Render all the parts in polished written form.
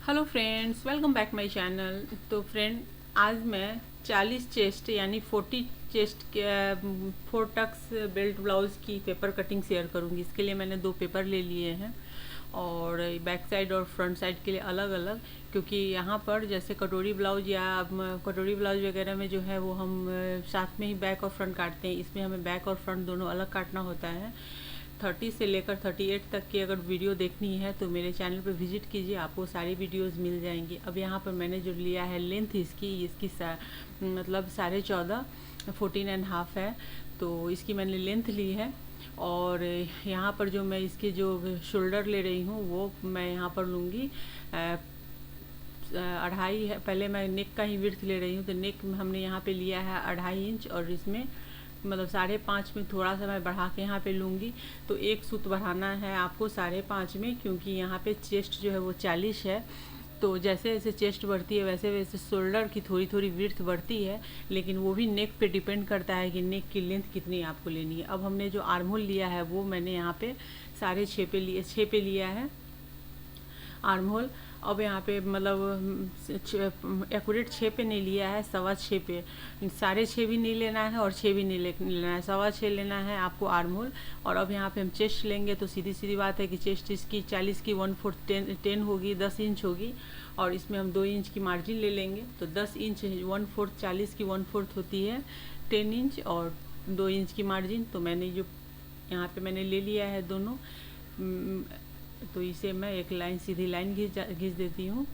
Hello friends, welcome back my channel. तो friend, आज मैं 40 चेस्ट यानी 40 चेस्ट के 4 टक्स बेल्ट ब्लाउज़ की पेपर कटिंग शेयर करूंगी। इसके लिए मैंने 2 पेपर ले लिए हैं और बैक साइड और फ्रंट साइड के लिए अलग अलग, क्योंकि यहाँ पर जैसे कटोरी ब्लाउज या कटोरी ब्लाउज वगैरह में जो है वो हम साथ में ही बैक और फ्रंट काटते हैं। इसमें हमें बैक और फ्रंट दोनों अलग काटना होता है। 30 से लेकर 38 तक की अगर वीडियो देखनी है तो मेरे चैनल पर विजिट कीजिए, आपको सारी वीडियोस मिल जाएंगी। अब यहाँ पर मैंने जो लिया है लेंथ इसकी मतलब 14.5 14.5 है, तो इसकी मैंने लेंथ ली है। और यहाँ पर जो मैं इसके जो शोल्डर ले रही हूँ वो मैं यहाँ पर लूँगी 2.5 है। पहले मैं नेक का ही विड्थ ले रही हूँ, तो नेक हमने यहाँ पे लिया है 2.5 इंच और इसमें मतलब 5.5 में थोड़ा सा मैं बढ़ा के यहाँ पे लूँगी। तो एक सूत बढ़ाना है आपको 5.5 में, क्योंकि यहाँ पे चेस्ट जो है वो 40 है। तो जैसे जैसे चेस्ट बढ़ती है वैसे वैसे शोल्डर की थोड़ी थोड़ी विड्थ बढ़ती है, लेकिन वो भी नेक पे डिपेंड करता है कि नेक की लेंथ कितनी आपको लेनी है। अब हमने जो आर्म होल लिया है वो मैंने यहाँ पे 6.5 पे लिया है आर्म होल। अब यहाँ पे मतलब एक्यूरेट 6 पे नहीं लिया है, 6.25 पे। 6.5 भी नहीं लेना है और 6 भी नहीं लेना है, 6.25 लेना है आपको आर्म होल। और अब यहाँ पे हम चेस्ट लेंगे, तो सीधी सीधी बात है कि चेस्ट इसकी 40 की 1/4 10 होगी, 10 इंच होगी। और इसमें हम 2 इंच की मार्जिन ले लेंगे, तो 10 इंच 1/4, 40 की 1/4 होती है 10 इंच और 2 इंच की मार्जिन। तो मैंने जो यहाँ पे मैंने ले लिया है दोनों, तो इसे मैं एक लाइन सीधी लाइन घिस देती हूँ।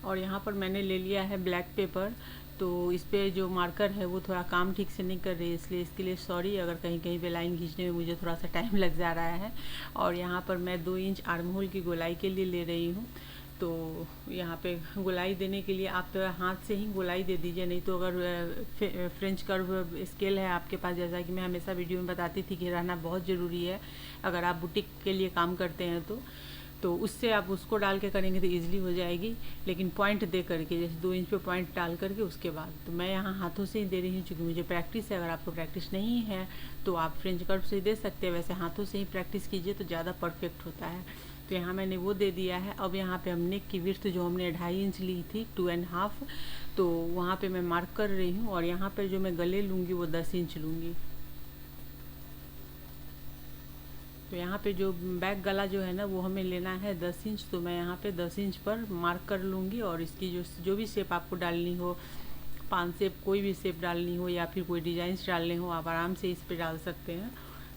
और यहाँ पर मैंने ले लिया है ब्लैक पेपर, तो इस पे जो मार्कर है वो थोड़ा काम ठीक से नहीं कर रही है, इसलिए इसके लिए सॉरी अगर कहीं कहीं पे लाइन खींचने में मुझे थोड़ा सा टाइम लग जा रहा है। और यहाँ पर मैं 2 इंच आर्म होल की गोलाई के लिए ले रही हूँ। तो यहाँ पे गोलाई देने के लिए आप हाथ से ही गोलाई दे दीजिए, नहीं तो अगर फ्रेंच कर्व स्केल है आपके पास, जैसा कि मैं हमेशा वीडियो में बताती थी कि रहना बहुत ज़रूरी है अगर आप बुटीक के लिए काम करते हैं तो उससे आप उसको डाल के करेंगे तो ईजिली हो जाएगी। लेकिन पॉइंट दे करके, जैसे 2 इंच पे पॉइंट डाल करके उसके बाद, तो मैं यहाँ हाथों से ही दे रही हूँ क्योंकि मुझे प्रैक्टिस है। अगर आपको प्रैक्टिस नहीं है तो आप फ्रेंच कर्व से दे सकते हैं, वैसे हाथों से ही प्रैक्टिस कीजिए तो ज़्यादा परफेक्ट होता है। तो यहाँ मैंने वो दे दिया है। अब यहाँ पे हम नेक की विड्थ जो हमने 2.5 इंच ली थी 2.5, तो वहाँ पे मैं मार्क कर रही हूँ। और यहाँ पर जो मैं गले लूँगी वो 10 इंच लूँगी। तो यहाँ पे जो बैक गला जो है ना वो हमें लेना है 10 इंच, तो मैं यहाँ पे 10 इंच पर मार्क कर लूँगी। और इसकी जो भी शेप आपको डालनी हो, पान शेप कोई भी शेप डालनी हो या फिर कोई डिजाइंस डालने हो, आप आराम से इस पे डाल सकते हैं।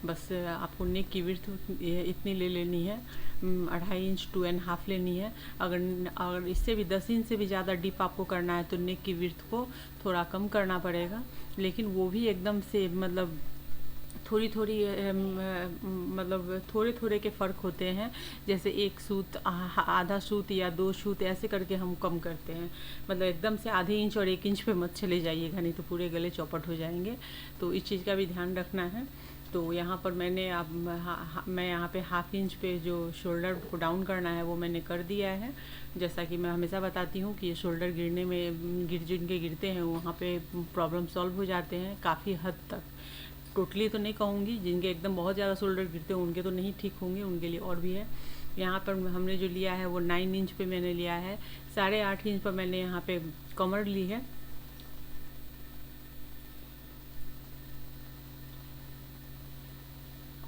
बस आपको नेक की विड्थ इतनी ले लेनी है, 2.5 इंच 2.5 लेनी है। अगर इससे भी 10 इंच से भी ज़्यादा डीप आपको करना है तो नेक की विड्थ को थोड़ा कम करना पड़ेगा, लेकिन वो भी एकदम से मतलब थोड़ी थोड़ी मतलब थोड़े थोड़े के फ़र्क होते हैं। जैसे एक सूत, आधा सूत या 2 सूत ऐसे करके हम कम करते हैं। मतलब एकदम से आधे इंच और 1 इंच पे मत चले जाइएगा, नहीं तो पूरे गले चौपट हो जाएंगे। तो इस चीज़ का भी ध्यान रखना है। तो यहाँ पर मैंने मैं यहाँ पे 1/2 इंच पे जो शोल्डर को डाउन करना है वो मैंने कर दिया है। जैसा कि मैं हमेशा बताती हूँ कि ये शोल्डर गिरने में जिनके गिरते हैं वहाँ पे प्रॉब्लम सॉल्व हो जाते हैं काफ़ी हद तक। टोटली तो नहीं कहूँगी, जिनके एकदम बहुत ज़्यादा शोल्डर गिरते हैं उनके तो नहीं ठीक होंगे, उनके लिए और भी है। यहाँ पर हमने जो लिया है वो 9 इंच पे मैंने लिया है। 8.5 इंच पर मैंने यहाँ पे कमर ली है।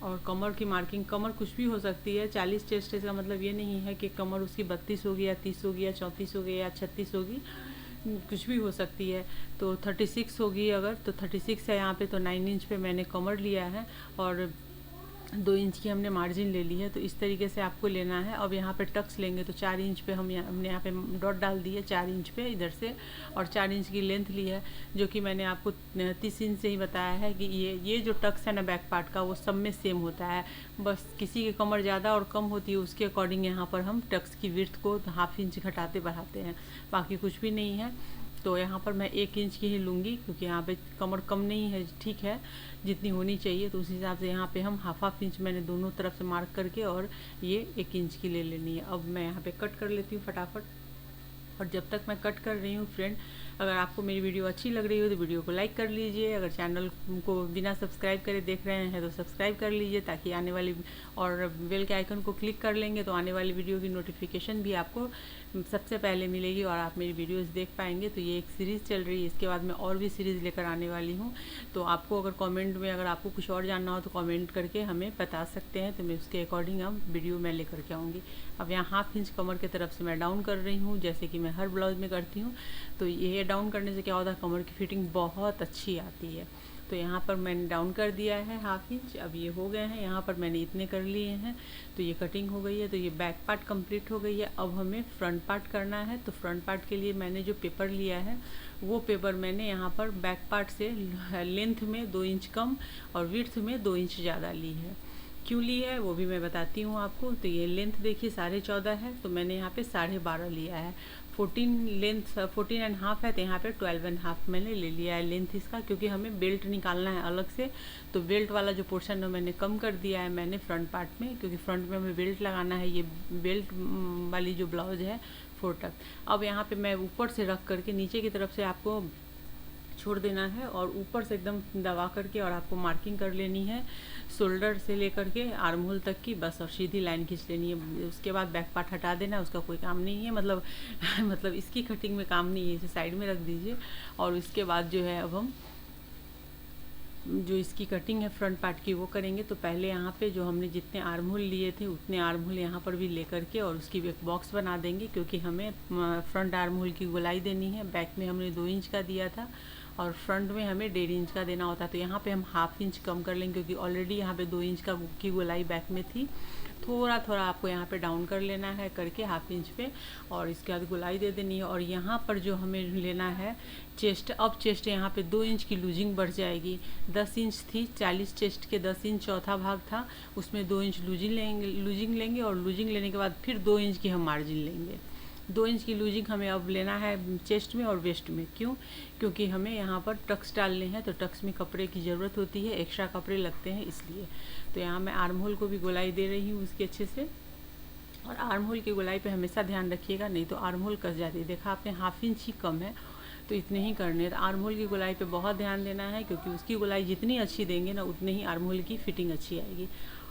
और कमर की मार्किंग, कमर कुछ भी हो सकती है। 40 चेस्ट है, इसका मतलब ये नहीं है कि कमर उसकी 32 होगी या 30 होगी या 34 होगी या 36 होगी, कुछ भी हो सकती है। तो 36 होगी अगर, तो 36 है यहाँ पे, तो 9 इंच पे मैंने कमर लिया है और 2 इंच की हमने मार्जिन ले ली है। तो इस तरीके से आपको लेना है। अब यहाँ पे टक्स लेंगे तो 4 इंच पे हमने यहाँ पे डॉट डाल दी है 4 इंच पे इधर से, और 4 इंच की लेंथ ली है, जो कि मैंने आपको 30 इंच से ही बताया है कि ये जो टक्स है ना बैक पार्ट का वो सब में सेम होता है। बस किसी की कमर ज़्यादा और कम होती है उसके अकॉर्डिंग यहाँ पर हम टक्स की विड्थ को 1/2 इंच घटाते बढ़ाते हैं, बाकी कुछ भी नहीं है। तो यहाँ पर मैं 1 इंच की ही लूँगी क्योंकि यहाँ पे कमर कम नहीं है, ठीक है जितनी होनी चाहिए। तो उस हिसाब से यहाँ पे हम 1/2 इंच मैंने दोनों तरफ से मार्क करके और ये 1 इंच की ले लेनी है। अब मैं यहाँ पे कट कर लेती हूँ फटाफट। और जब तक मैं कट कर रही हूँ फ्रेंड, अगर आपको मेरी वीडियो अच्छी लग रही हो तो वीडियो को लाइक कर लीजिए। अगर चैनल को बिना सब्सक्राइब करे देख रहे हैं तो सब्सक्राइब कर लीजिए, ताकि आने वाली और बेल के आइकन को क्लिक कर लेंगे तो आने वाली वीडियो की नोटिफिकेशन भी आपको सबसे पहले मिलेगी और आप मेरी वीडियोस देख पाएंगे। तो ये एक सीरीज़ चल रही है, इसके बाद मैं और भी सीरीज़ लेकर आने वाली हूँ। तो आपको अगर कमेंट में अगर आपको कुछ और जानना हो तो कमेंट करके हमें बता सकते हैं, तो मैं उसके अकॉर्डिंग अब वीडियो मैं लेकर के आऊँगी। अब यहाँ हाफ इंच कमर की तरफ से मैं डाउन कर रही हूँ, जैसे कि मैं हर ब्लाउज में करती हूँ। तो ये डाउन करने से क्या होता है, कमर की फिटिंग बहुत अच्छी आती है। तो यहाँ पर मैंने डाउन कर दिया है हाफ इंच। अब ये हो गए हैं, यहाँ पर मैंने इतने कर लिए हैं। तो ये कटिंग हो गई है, तो ये बैक पार्ट कंप्लीट हो गई है। अब हमें फ्रंट पार्ट करना है। तो फ्रंट पार्ट के लिए मैंने जो पेपर लिया है वो पेपर मैंने यहाँ पर बैक पार्ट से लेंथ में 2 इंच कम और विड्थ में 2 इंच ज़्यादा ली है। क्यों ली है वो भी मैं बताती हूँ आपको। तो ये लेंथ देखिए 14.5 है, तो मैंने यहाँ पे 12.5 लिया है। 14 लेंथ 14.5 है, तो यहाँ पे 12.5 मैंने ले लिया है लेंथ इसका, क्योंकि हमें बेल्ट निकालना है अलग से। तो बेल्ट वाला जो पोर्शन है मैंने कम कर दिया है मैंने फ्रंट पार्ट में, क्योंकि फ्रंट में हमें बेल्ट लगाना है। ये बेल्ट वाली जो ब्लाउज है 4 टक। अब यहाँ पे मैं ऊपर से रख करके नीचे की तरफ से आपको छोड़ देना है और ऊपर से एकदम दबा करके और आपको मार्किंग कर लेनी है शोल्डर से लेकर के आर्म होल तक की, बस। और सीधी लाइन खींच लेनी है। उसके बाद बैक पार्ट हटा देना है, उसका कोई काम नहीं है, मतलब इसकी कटिंग में काम नहीं है, इसे साइड में रख दीजिए। और उसके बाद जो है अब हम जो इसकी कटिंग है फ्रंट पार्ट की वो करेंगे। तो पहले यहाँ पे जो हमने जितने आर्म होल लिए थे उतने आर्म होल यहाँ पर भी लेकर के और उसकी एक बॉक्स बना देंगे, क्योंकि हमें फ्रंट आर्म होल की गोलाई देनी है। बैक में हमने 2 इंच का दिया था और फ्रंट में हमें 1.5 इंच का देना होता है। तो यहाँ पे हम हाफ इंच कम कर लेंगे, क्योंकि ऑलरेडी यहाँ पे 2 इंच की गोलाई बैक में थी। थोड़ा थोड़ा आपको यहाँ पे डाउन कर लेना है करके हाफ इंच पे, और इसके बाद गोलाई दे देनी है। और यहाँ पर जो हमें लेना है चेस्ट, अब चेस्ट यहाँ पे 2 इंच की लूजिंग बढ़ जाएगी। 10 इंच थी, 40 चेस्ट के 10 इंच चौथा भाग था, उसमें 2 इंच लूजिंग लेंगे और लूजिंग लेने के बाद फिर 2 इंच की हम मार्जिन लेंगे। 2 इंच की लूजिंग हमें अब लेना है चेस्ट में और वेस्ट में। क्यों? क्योंकि हमें यहाँ पर टक्स डालने हैं, तो टक्स में कपड़े की ज़रूरत होती है, एक्स्ट्रा कपड़े लगते हैं इसलिए। तो यहाँ मैं आर्म होल को भी गोलाई दे रही हूँ उसके अच्छे से। और आर्म होल की गोलाई पे हमेशा ध्यान रखिएगा, नहीं तो आर्म होल कस जाती है। देखा आपने हाफ इंच ही कम है, तो इतने ही करने हैं। तो आर्म होल की गोलाई पे बहुत ध्यान देना है, क्योंकि उसकी गोलाई जितनी अच्छी देंगे ना उतनी ही आर्म होल की फिटिंग अच्छी आएगी।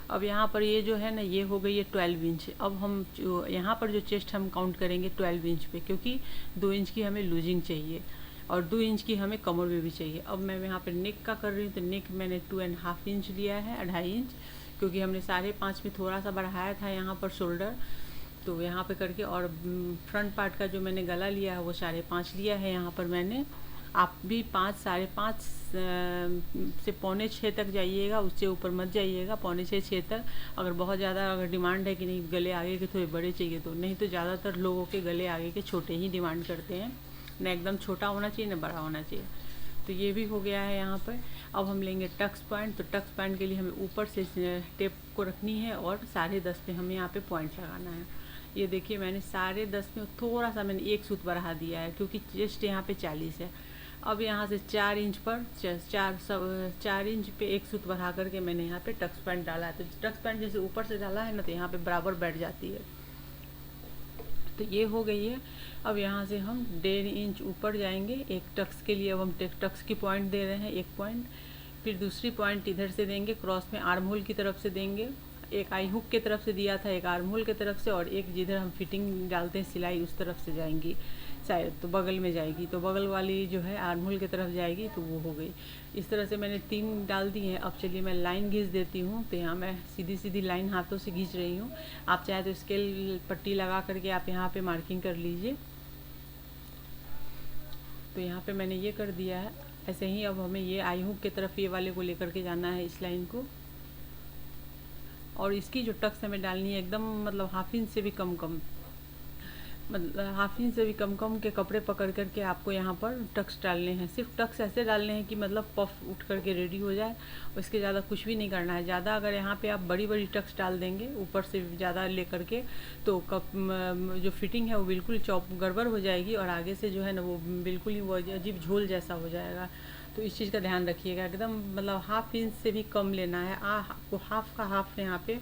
अब यहाँ पर ये जो है ना ये हो गई है 12 इंच। अब हम जो यहाँ पर जो चेस्ट हम काउंट करेंगे 12 इंच पे, क्योंकि 2 इंच की हमें लूजिंग चाहिए और 2 इंच की हमें कमर में भी चाहिए। अब मैं यहाँ पर नेक का कर रही हूँ, तो नेक मैंने 2.5 इंच लिया है, 2.5 इंच, क्योंकि हमने 5.5 में थोड़ा सा बढ़ाया था यहाँ पर शोल्डर। तो यहाँ पे करके और फ्रंट पार्ट का जो मैंने गला लिया है वो 5.5 लिया है यहाँ पर मैंने। आप भी 5 5.5 से 5.25 तक जाइएगा, उससे ऊपर मत जाइएगा। 5.25 तक अगर बहुत ज़्यादा अगर डिमांड है कि नहीं गले आगे के थोड़े बड़े चाहिए तो, नहीं तो ज़्यादातर लोगों के गले आगे के छोटे ही डिमांड करते हैं, ना एकदम छोटा होना चाहिए ना बड़ा होना चाहिए। तो ये भी हो गया है यहाँ पर। अब हम लेंगे टक्स पॉइंट। तो टक्स पॉइंट के लिए हमें ऊपर से टेप को रखनी है और 10.5 पे हमें यहाँ पे पॉइंट लगाना है। ये देखिए मैंने 10.5 में थोड़ा सा मैंने 1 सूत बढ़ा दिया है, क्योंकि चेस्ट यहाँ पे 40 है। अब यहाँ से 4 इंच पर 4 इंच पे 1 सूत बढ़ा करके मैंने यहाँ पे टक्स पॉइंट डाला है। तो टक्स पॉइंट जैसे ऊपर से डाला है ना, तो यहाँ पे बराबर बैठ जाती है। तो ये हो गई है। अब यहाँ से हम 1.5 इंच ऊपर जाएंगे एक टक्स के लिए। अब हम टक्स की पॉइंट दे रहे हैं, 1 पॉइंट, फिर दूसरी पॉइंट इधर से देंगे, क्रॉस में आर्म होल की तरफ से देंगे। एक आई हुक की तरफ से दिया था, एक आर्म होल की तरफ से, और एक जिधर हम फिटिंग डालते हैं सिलाई उस तरफ से जाएंगी शायद, तो बगल में जाएगी, तो बगल वाली जो है आर्म होल की तरफ जाएगी। तो वो हो गई। इस तरह से मैंने 3 डाल दी हैं। अब चलिए मैं लाइन खींच देती हूँ। तो यहाँ मैं सीधी सीधी लाइन हाथों से खींच रही हूँ। आप चाहे तो स्केल पट्टी लगा करके आप यहाँ पे मार्किंग कर लीजिए। तो यहाँ पे मैंने ये कर दिया है। ऐसे ही अब हमें ये आई हुक की तरफ ये वाले को लेकर के जाना है, इस लाइन को। और इसकी जो टक्स हमें डालनी है एकदम मतलब हाफ इंच से भी कम मतलब हाफ इंच से भी कम के कपड़े पकड़ करके आपको यहाँ पर टक्स डालने हैं। सिर्फ टक्स ऐसे डालने हैं कि मतलब पफ उठ करके रेडी हो जाए, उसके ज़्यादा कुछ भी नहीं करना है। ज़्यादा अगर यहाँ पे आप बड़ी बड़ी टक्स डाल देंगे ऊपर से ज़्यादा ले करके, तो जो फिटिंग है वो बिल्कुल गड़बड़ हो जाएगी और आगे से जो है ना वो बिल्कुल ही वो अजीब झोल जैसा हो जाएगा। तो इस चीज़ का ध्यान रखिएगा। एकदम मतलब हाफ इंच से भी कम लेना है। आपको हाफ का हाफ यहाँ पे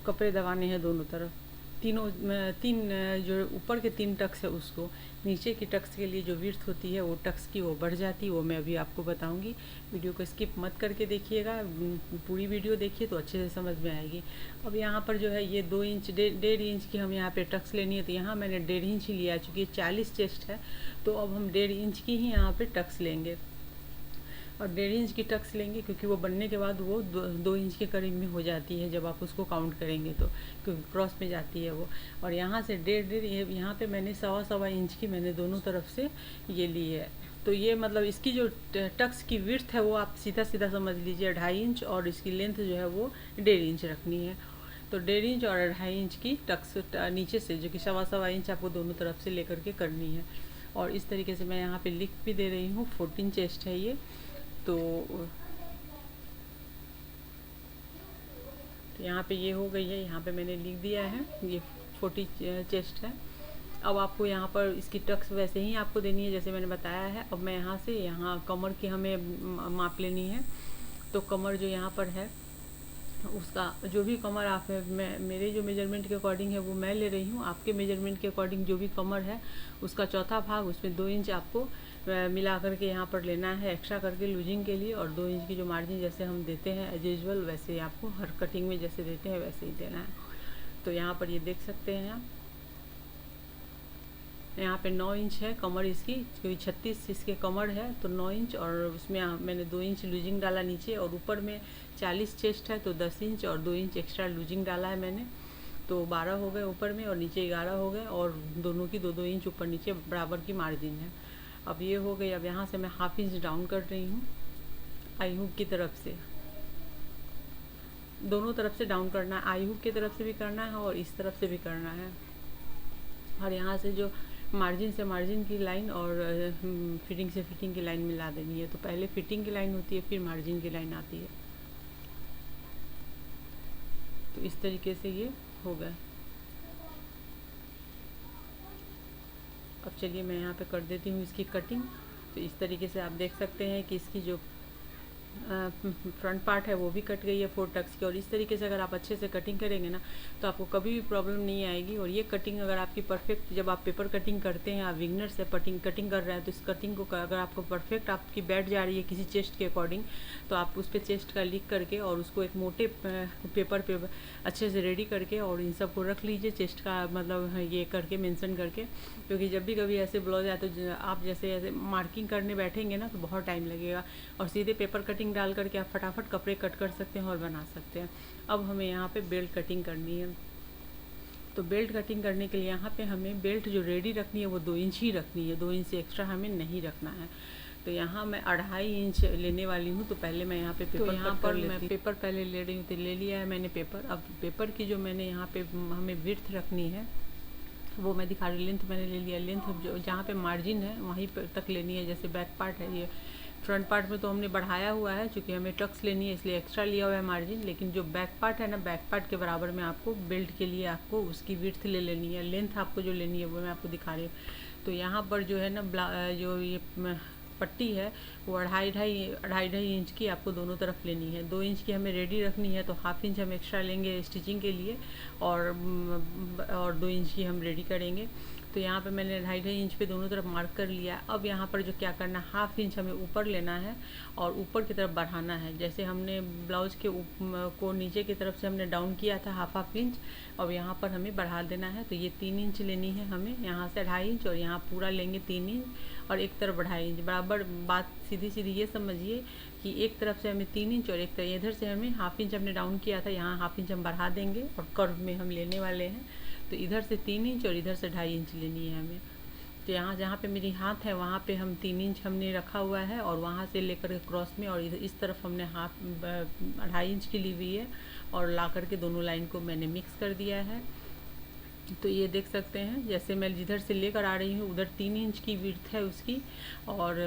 कपड़े दबाने हैं दोनों तरफ। तीन जो ऊपर के 3 टक्स है उसको, नीचे की टक्स के लिए जो विड्थ होती है वो टक्स की वो बढ़ जाती है, वो मैं अभी आपको बताऊंगी। वीडियो को स्किप मत करके देखिएगा, पूरी वीडियो देखिए तो अच्छे से समझ में आएगी। अब यहाँ पर जो है ये 2 इंच 1.5 इंच की हम यहाँ पे टक्स लेनी है, तो यहाँ मैंने 1.5 इंच ही लिया, चूँकि 40 चेस्ट है तो अब हम 1.5 इंच की ही यहाँ पे टक्स लेंगे और 1.5 इंच की टक्स लेंगे, क्योंकि वो बनने के बाद वो 2 इंच के करीब में हो जाती है जब आप उसको काउंट करेंगे तो, क्योंकि क्रॉस में जाती है वो। और यहाँ से 1.5 यहाँ पे मैंने 1.25 इंच की मैंने दोनों तरफ से ये ली है। तो ये मतलब इसकी जो टक्स की विड्थ है वो आप सीधा सीधा समझ लीजिए 2.5 इंच, और इसकी लेंथ जो है वो 1.5 इंच रखनी है। तो 1.5 इंच और 2.5 इंच की टक्स नीचे से, जो कि 1.25 इंच आपको दोनों तरफ से लेकर के करनी है। और इस तरीके से मैं यहाँ पे लिख भी दे रही हूँ, 14 चेस्ट है ये। तो यहाँ पे ये हो गई है, यहाँ पे मैंने लिख दिया है ये 40 चेस्ट है। अब आपको यहाँ पर इसकी टक्स वैसे ही आपको देनी है जैसे मैंने बताया है। अब मैं यहाँ से यहाँ कमर की हमें माप लेनी है, तो कमर जो यहाँ पर है उसका जो भी कमर आप है, मेरे जो मेजरमेंट के अकॉर्डिंग है वो मैं ले रही हूँ। आपके मेजरमेंट के अकॉर्डिंग जो भी कमर है उसका चौथा भाग, उसमें 2 इंच आपको मिला करके यहाँ पर लेना है एक्स्ट्रा करके लूजिंग के लिए, और 2 इंच की जो मार्जिन जैसे हम देते हैं एज यूजुअल वैसे ही आपको हर कटिंग में जैसे देते हैं वैसे ही देना है। तो यहाँ पर ये देख सकते हैं आप, यहाँ पे 9 इंच है कमर इसकी, क्योंकि 36 इसके कमर है तो 9 इंच, और उसमें मैंने 2 इंच लूजिंग डाला नीचे, और ऊपर में 40 चेस्ट है तो 10 इंच और 2 इंच एक्स्ट्रा लूजिंग डाला है मैंने, तो 12 हो गए ऊपर में और नीचे 11 हो गए, और दोनों की 2-2 इंच ऊपर नीचे बराबर की मार्जिन है। अब ये हो गई। अब यहाँ से मैं हाफ इंच डाउन कर रही हूँ आई हुक की तरफ से, दोनों तरफ से डाउन करना है, आई हुक की तरफ से भी करना है और इस तरफ से भी करना है। और यहाँ से जो मार्जिन से मार्जिन की लाइन और फिटिंग से फिटिंग की लाइन मिला देनी है। तो पहले फिटिंग की लाइन होती है फिर मार्जिन की लाइन आती है। तो इस तरीके से ये हो गया। अब चलिए मैं यहाँ पे कर देती हूँ इसकी कटिंग। तो इस तरीके से आप देख सकते हैं कि इसकी जो फ्रंट पार्ट है वो भी कट गई है 4 टक्स की। और इस तरीके से अगर आप अच्छे से कटिंग करेंगे ना तो आपको कभी भी प्रॉब्लम नहीं आएगी। और ये कटिंग अगर आपकी परफेक्ट, जब आप पेपर कटिंग करते हैं, आप विंगनर से कटिंग कर रहे हैं, तो इस कटिंग को अगर आपको परफेक्ट आपकी बैठ जा रही है किसी चेस्ट के अकॉर्डिंग, तो आप उस पर चेस्ट का लिख करके और उसको एक मोटे पेपर पे अच्छे से रेडी करके और इन सब को रख लीजिए, चेस्ट का मतलब ये करके मेंशन करके। क्योंकि जब भी कभी ऐसे ब्लाउज आए तो आप जैसे ऐसे मार्किंग करने बैठेंगे ना तो बहुत टाइम लगेगा, और सीधे पेपर कटिंग डाल करके आप फटाफट कपड़े कट कर सकते हैं और बना सकते हैं। अब हमें यहाँ पे बेल्ट कटिंग करनी है। तो बेल्ट कटिंग करने के लिए यहाँ पे हमें बेल्ट जो रेडी रखनी है वो 2 इंच ही रखनी है, 2 इंच से एक्स्ट्रा हमें नहीं रखना है। तो यहाँ मैं 2.5 इंच लेने वाली हूँ। तो पहले मैं यहाँ पे पेपर तो यहाँ पर मैं पेपर पहले ले रही हूँ, तो ले लिया है मैंने पेपर। अब पेपर की जो मैंने यहाँ पे हमें विड्थ रखनी है वो मैं दिखा रही हूँ। लेंथ मैंने ले लिया, लेंथ जो जहाँ पे मार्जिन है वहीं पर तक लेनी है। जैसे बैक पार्ट है, ये फ्रंट पार्ट में तो हमने बढ़ाया हुआ है क्योंकि हमें टक्स लेनी है इसलिए एक्स्ट्रा लिया हुआ है मार्जिन, लेकिन जो बैक पार्ट है ना, बैक पार्ट के बराबर में आपको बेल्ट के लिए आपको उसकी विड्थ ले लेनी है। लेंथ आपको जो लेनी है वो मैं आपको दिखा रही हूँ। तो यहाँ पर जो है ना जो ये पट्टी है वो 2.5 इंच की आपको दोनों तरफ लेनी है। 2 इंच की हमें रेडी रखनी है, तो हाफ इंच हम एक्स्ट्रा लेंगे स्टिचिंग के लिए, और 2 इंच की हम रेडी करेंगे। तो यहाँ पे मैंने 2.5 इंच पे दोनों तरफ मार्क कर लिया। अब यहाँ पर जो क्या करना है, हाफ इंच हमें ऊपर लेना है और ऊपर की तरफ बढ़ाना है। जैसे हमने ब्लाउज के को नीचे की तरफ से हमने डाउन किया था हाफ इंच, और यहाँ पर हमें बढ़ा देना है। तो ये 3 इंच लेनी है हमें, यहाँ से 2.5 इंच और यहाँ पूरा लेंगे 3 इंच, और एक तरफ 2.5 इंच। बराबर बात सीधी सीधी ये समझिए कि एक तरफ से हमें 3 इंच और एक तरफ इधर से हमें हाफ इंच हमने डाउन किया था, यहाँ हाफ इंच हम बढ़ा देंगे और कर्व में हम लेने वाले हैं। तो इधर से 3 इंच और इधर से 2.5 इंच लेनी है हमें। तो यहाँ जहाँ पे मेरी हाथ है वहाँ पे हम 3 इंच हमने रखा हुआ है, और वहाँ से लेकर के क्रॉस में और इस तरफ हमने 2.5 इंच की ली हुई है, और ला करके दोनों लाइन को मैंने मिक्स कर दिया है। तो ये देख सकते हैं, जैसे मैं जिधर से लेकर आ रही हूँ उधर 3 इंच की विड्थ है उसकी, और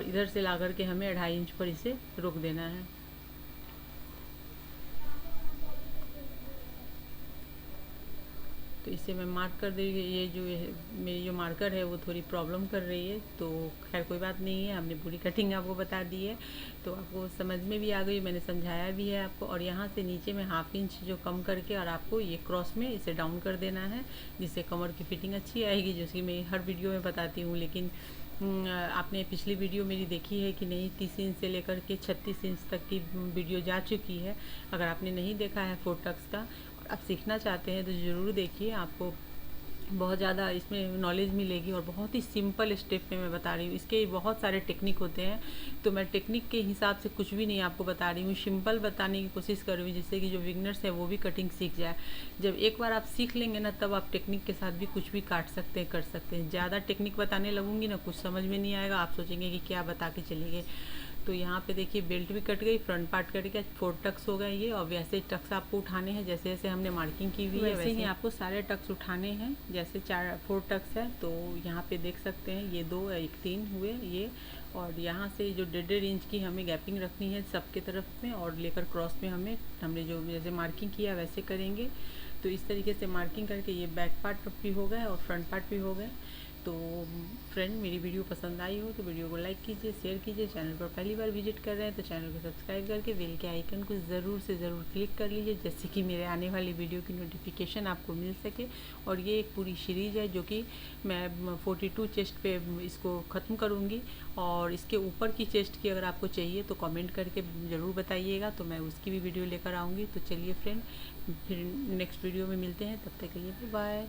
इधर से ला करके हमें 2.5 इंच पर इसे रोक देना है। तो तो इसे मैं मार्क कर दे। ये जो मेरी जो मार्कर है वो थोड़ी प्रॉब्लम कर रही है, तो खैर कोई बात नहीं है, हमने पूरी कटिंग आपको बता दी है तो आपको समझ में भी आ गई, मैंने समझाया भी है आपको। और यहाँ से नीचे में 1/2 इंच जो कम करके और आपको ये क्रॉस में इसे डाउन कर देना है, जिससे कमर की फिटिंग अच्छी आएगी, जो कि मैं हर वीडियो में बताती हूँ। लेकिन आपने पिछली वीडियो मेरी देखी है कि नहीं, 30 इंच से लेकर के 36 इंच तक की वीडियो जा चुकी है। अगर आपने नहीं देखा है 4 टक्स का और आप सीखना चाहते हैं तो ज़रूर देखिए, आपको बहुत ज़्यादा इसमें नॉलेज मिलेगी। और बहुत ही सिंपल स्टेप में मैं बता रही हूँ, इसके बहुत सारे टेक्निक होते हैं, तो मैं टेक्निक के हिसाब से कुछ भी नहीं आपको बता रही हूँ, सिंपल बताने की कोशिश कर रही हूँ, जिससे कि जो बिगनर्स है वो भी कटिंग सीख जाए। जब एक बार आप सीख लेंगे ना, तब आप टेक्निक के साथ भी कुछ भी काट सकते हैं, कर सकते हैं। ज़्यादा टेक्निक बताने लगूंगी ना, कुछ समझ में नहीं आएगा, आप सोचेंगे कि क्या बता के चले गए। तो यहाँ पे देखिए बेल्ट भी कट गई, फ्रंट पार्ट कट गया, 4 टक्स हो गए ये। और वैसे टक्स आपको उठाने हैं जैसे जैसे हमने मार्किंग की हुई है, वैसे ही आपको सारे टक्स उठाने हैं। जैसे 4 टक्स है तो यहाँ पे देख सकते हैं, ये 2 1 3 हुए ये। और यहाँ से जो 1.5 इंच की हमें गैपिंग रखनी है सबके तरफ में, और लेकर क्रॉस में हमने जो जैसे मार्किंग किया वैसे करेंगे। तो इस तरीके से मार्किंग करके ये बैक पार्ट भी हो गए और फ्रंट पार्ट भी हो गए। तो फ्रेंड, मेरी वीडियो पसंद आई हो तो वीडियो को लाइक कीजिए, शेयर कीजिए। चैनल पर पहली बार विजिट कर रहे हैं तो चैनल को सब्सक्राइब करके बेल के आइकन को ज़रूर से ज़रूर क्लिक कर लीजिए, जिससे कि मेरे आने वाली वीडियो की नोटिफिकेशन आपको मिल सके। और ये एक पूरी सीरीज़ है जो कि मैं 42 चेस्ट पे इसको ख़त्म करूँगी। और इसके ऊपर की चेस्ट की अगर आपको चाहिए तो कमेंट करके ज़रूर बताइएगा, तो मैं उसकी भी वीडियो लेकर आऊँगी। तो चलिए फ्रेंड, फिर नेक्स्ट वीडियो में मिलते हैं, तब तक के लिए बाय।